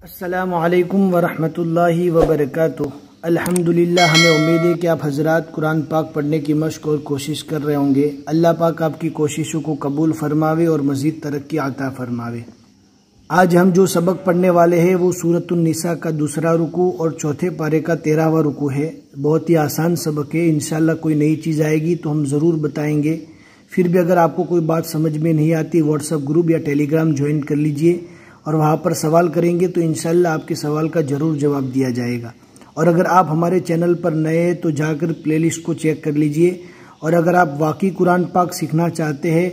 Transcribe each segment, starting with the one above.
السلام علیکم ورحمۃ اللہ وبرکاتہ۔ الحمدللہ، ہمیں امید ہے کہ آپ حضرات قرآن پاک پڑھنے کی مشق اور کوشش کر رہے ہوں گے۔ اللہ پاک آپ کی کوششوں کو قبول فرماوے اور مزید ترقی عطا فرماوے۔ آج ہم جو سبق پڑھنے والے ہیں وہ سورۃ النساء کا دوسرا رکوع اور چوتھے پارے کا 13واں رکوع ہے۔ بہت ہی آسان سبق ہے، انشاءاللہ کوئی نئی چیز آئے گی تو ہم ضرور بتائیں گے۔ پھر بھی اگر آپ کو کوئی بات سمجھ میں نہیں آتی، واٹس ایپ گروپ یا ٹیلی گرام جوائن کر لیجئے اور وہاں پر سوال کریں گے تو انشاءاللہ آپ کے سوال کا ضرور جواب دیا جائے گا۔ اور اگر آپ ہمارے چینل پر نئے ہیں تو جا کر پلے لسٹ کو چیک کر لیجئے، اور اگر آپ واقعی قرآن پاک سیکھنا چاہتے ہیں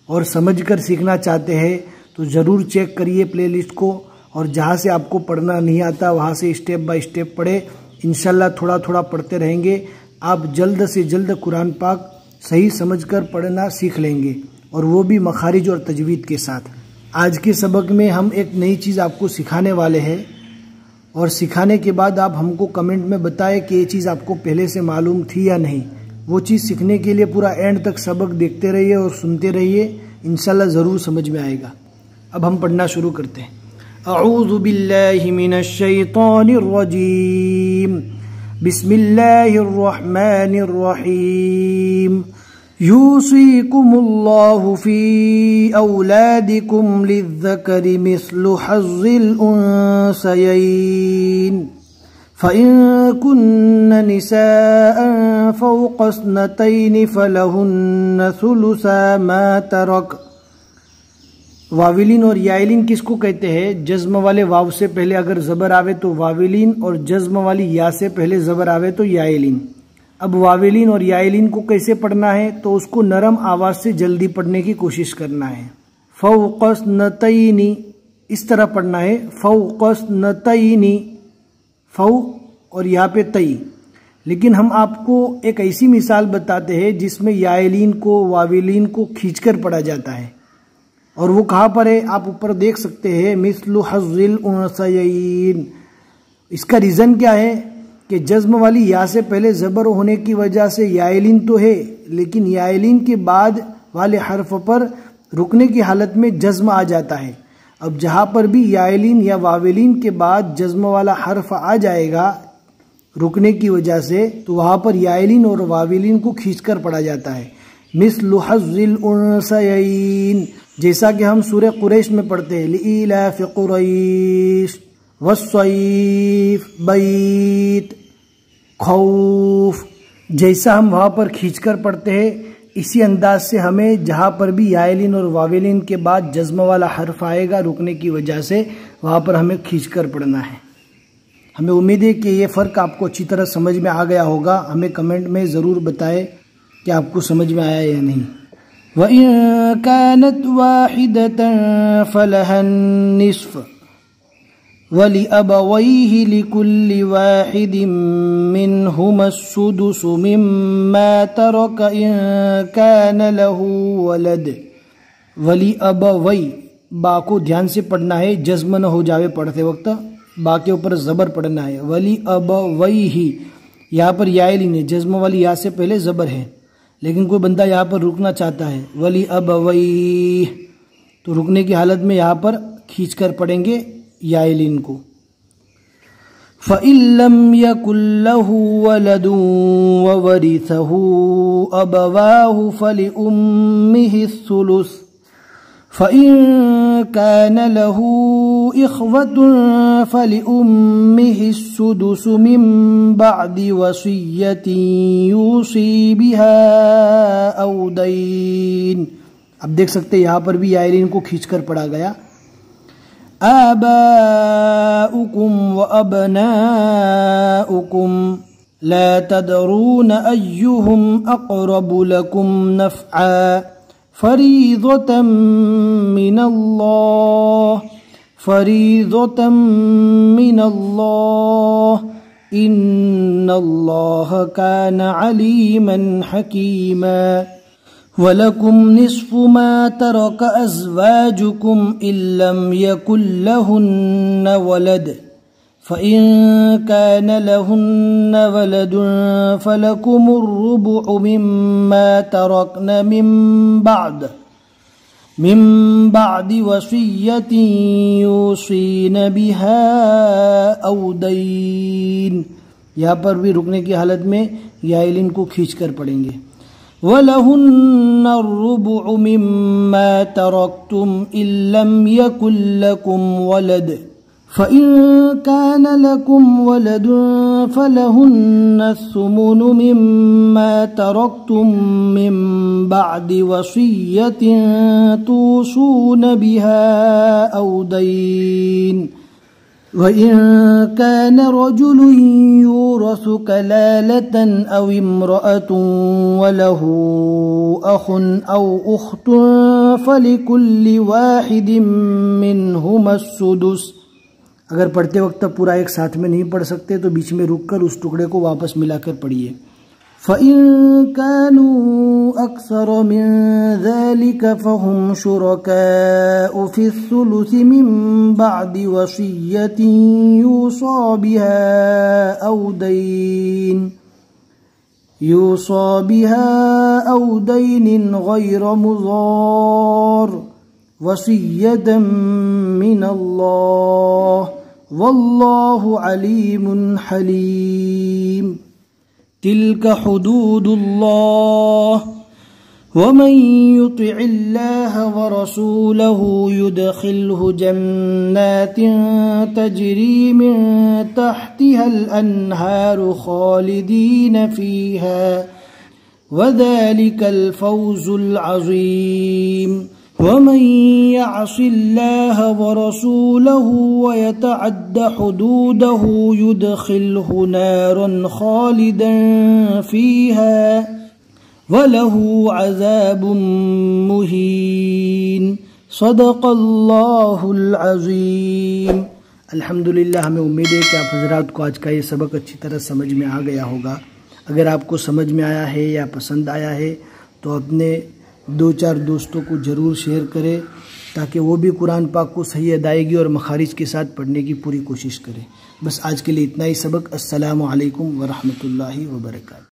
اور سمجھ کر سیکھنا چاہتے ہیں تو ضرور چیک کریے پلے لسٹ کو، اور جہاں سے آپ کو پڑھنا نہیں آتا وہاں سے اسٹیپ بائی اسٹیپ پڑھے۔ انشاءاللہ تھوڑا تھوڑا پڑھتے رہیں گے، آپ جلد سے جلد قرآن پاک صحیح سمجھ کر پڑھنا سیکھ لیں گے، اور وہ بھی مخارج اور تجوید کے ساتھ۔ آج کے سبق میں ہم ایک نئی چیز آپ کو سکھانے والے ہیں، اور سکھانے کے بعد آپ ہم کو کمنٹ میں بتائیں کہ یہ چیز آپ کو پہلے سے معلوم تھی یا نہیں۔ وہ چیز سیکھنے کے لیے پورا اینڈ تک سبق دیکھتے رہیے اور سنتے رہیے، انشاءاللہ ضرور سمجھ میں آئے گا۔ اب ہم پڑھنا شروع کرتے ہیں۔ اعوذ باللہ من الشیطان الرجیم، بسم اللہ الرحمن الرحیم۔ یوصیکم اللہ فی اولادکم للذکر مثل حظ الانثیین، فَإِن كُنَّ نِسَاءً فَوْقَ اثْنَتَيْنِ فَلَهُنَّ ثُلُثَا مَا تَرَكَ۔ واولین اور یائلین کس کو کہتے ہیں؟ جزم والے واو سے پہلے اگر زبر آوے تو واولین، اور جزم والی یا سے پہلے زبر آوے تو یائلین۔ اب واولین اور یائلین کو کیسے پڑھنا ہے؟ تو اس کو نرم آواز سے جلدی پڑھنے کی کوشش کرنا ہے۔ فوق اثنتین، اس طرح پڑھنا ہے، فوق اثنتین، فو اور یہاں پہ تئی۔ لیکن ہم آپ کو ایک ایسی مثال بتاتے ہیں جس میں یائلین کو واولین کو کھینچ کر پڑھا جاتا ہے، اور وہ کہاں پر ہے آپ اوپر دیکھ سکتے ہیں، مثل حظ الانثیین۔ اس کا ریزن کیا ہے کہ جزم والی یا سے پہلے زبر ہونے کی وجہ سے یائلین تو ہے، لیکن یائلین کے بعد والے حرف پر رکنے کی حالت میں جزم آ جاتا ہے۔ اب جہاں پر بھی یائلین یا واولین کے بعد جزم والا حرف آ جائے گا رکنے کی وجہ سے، تو وہاں پر یائلین اور واولین کو کھینچ کر پڑھا جاتا ہے، مثل حظ الانثیین، جیسا کہ ہم سورہ قریش میں پڑھتے ہیں، لإیلاف قریش والصیف بیت خوف، جیسا ہم وہاں پر کھینچ کر پڑھتے ہیں، اسی انداز سے ہمیں جہاں پر بھی یائلین اور واولین کے بعد جزم والا حرف آئے گا رکنے کی وجہ سے، وہاں پر ہمیں کھینچ کر پڑھنا ہے۔ ہمیں امید ہے کہ یہ فرق آپ کو اچھی طرح سمجھ میں آ گیا ہوگا۔ ہمیں کمنٹ میں ضرور بتائیں کہ آپ کو سمجھ میں آیا یا نہیں۔ وَإِن كَانَتْ وَاحِدَةً فَلَهَا النِّصْفُ وَلِأَبَوَيْهِ لِكُلِّ وَاحِدٍ مِّنْهُمَا السُّدُسُ مِمَّا تَرَكَ إِن كَانَ لَهُ وَلَدٌ۔ وَلِأَبَوَيْهِ، با کو دھیان سے پڑھنا ہے، جزم نہ ہو جاوے پڑھتے وقت، با کے اوپر زبر پڑھنا ہے۔ وَلِأَبَوَيْهِ، یہاں پر یائلین ہے، جزم والی یا سے پہلے زبر ہے، لیکن کوئی بندہ یہاں پر رکنا چاہتا ہے، وَلِأَبَوَيْهِ، تو رکنے کی حالت میں یہاں پر کھینچ کر پڑھیں گے یائلین کو۔ فَإِن لَّمْ يَكُن لَّهُ وَلَدٌ وَوَرِثَهُ أَبَوَاهُ فَلِأُمِّهِ الثُّلُثُ، فَإِن كَانَ لَهُ إِخْوَةٌ فَلِأُمِّهِ السُّدُسُ مِن بَعْدِ وَصِيَّةٍ يُوصِي بِهَا أَوْ دَيْنٍ۔ اب دیکھ سکتے ہیں یہاں پر بھی یائلین کو کھینچ کر پڑھا گیا۔ آباؤکم وابناؤکم لا تدرون ایہم اقرب لکم نفعا فریضۃ من اللہ ان اللہ کان علیما حکیما۔ وَلَكُمْ نِصْفُ مَا تَرَكَ أَزْوَاجُكُمْ إِن لَّمْ يَكُن لَّهُنَّ وَلَدٌ، فَإِن كَانَ لَهُنَّ وَلَدٌ فَلَكُمُ الرُّبُعُ مِمَّا تَرَكْنَ مِن بَعْدُ من بعد وصیۃ یوصین بہا او دین، یہاں پر بھی رکنے کی حالت میں یائلین کو کھینچ کر پڑھیں گے. وَلَهُنَّ الرُّبُعُ مِمَّا تَرَكْتُمْ إِن لَّمْ يَكُن لَّكُمْ وَلَدٌ فَإِن كَانَ لَكُمْ وَلَدٌ فَلَهُنَّ الثُّمُنُ مِمَّا تَرَكْتُم مِّن بَعْدِ وَصِيَّةٍ تُوصُونَ بِهَا أَوْ دَيْنٍ وَإِن كَانَ رَجُلٌ يُورَثُ كَلَالَةً أَوْ امْرَأَةٌ وَلَهُ أَخٌ أَوْ أُخْتٌ فَلِكُلِّ وَاحِدٍ مِّنْهُمَا السُّدُسُ. اگر پڑھتے وقت پورا ایک ساتھ میں نہیں پڑھ سکتے تو بیچ میں رک کر اس ٹکڑے کو واپس ملا کر پڑھیے. فَإِن كَانُوا أَكْثَرَ مِن ذَلِكَ فَهُمْ شُرَكَاءُ فِي الثُّلُثِ مِن بَعْدِ وَصِيَّةٍ يُوصَى بِهَا أَوْ دَيْنٍ غَيْرَ مُضَارٍّ وَصِيَّةً مِّنَ اللَّهِ وَاللَّهُ عَلِيمٌ حَلِيمٌ. تلك حدود الله ومن يطع الله ورسوله يدخله جنات تجري من تحتها الأنهار خالدين فيها وذلك الفوز العظيم. ومن يعص الله ورسوله ويتعد حدوده يدخله نارا خالدا فيها وله عذاب مهين. صدق اللہ العظیم. الحمدللہ، ہمیں امید ہے کہ آپ حضرات کو آج کا یہ سبق اچھی طرح سمجھ میں آ گیا ہوگا. اگر آپ کو سمجھ میں آیا ہے یا پسند آیا ہے تو اپنے 2-4 دوستوں کو ضرور شیئر کریں تاکہ وہ بھی قرآن پاک کو صحیح ادائیگی اور مخارج کے ساتھ پڑھنے کی پوری کوشش کریں. بس آج کے لیے اتنا ہی سبق. السلام علیکم ورحمۃ اللہ وبرکاتہ.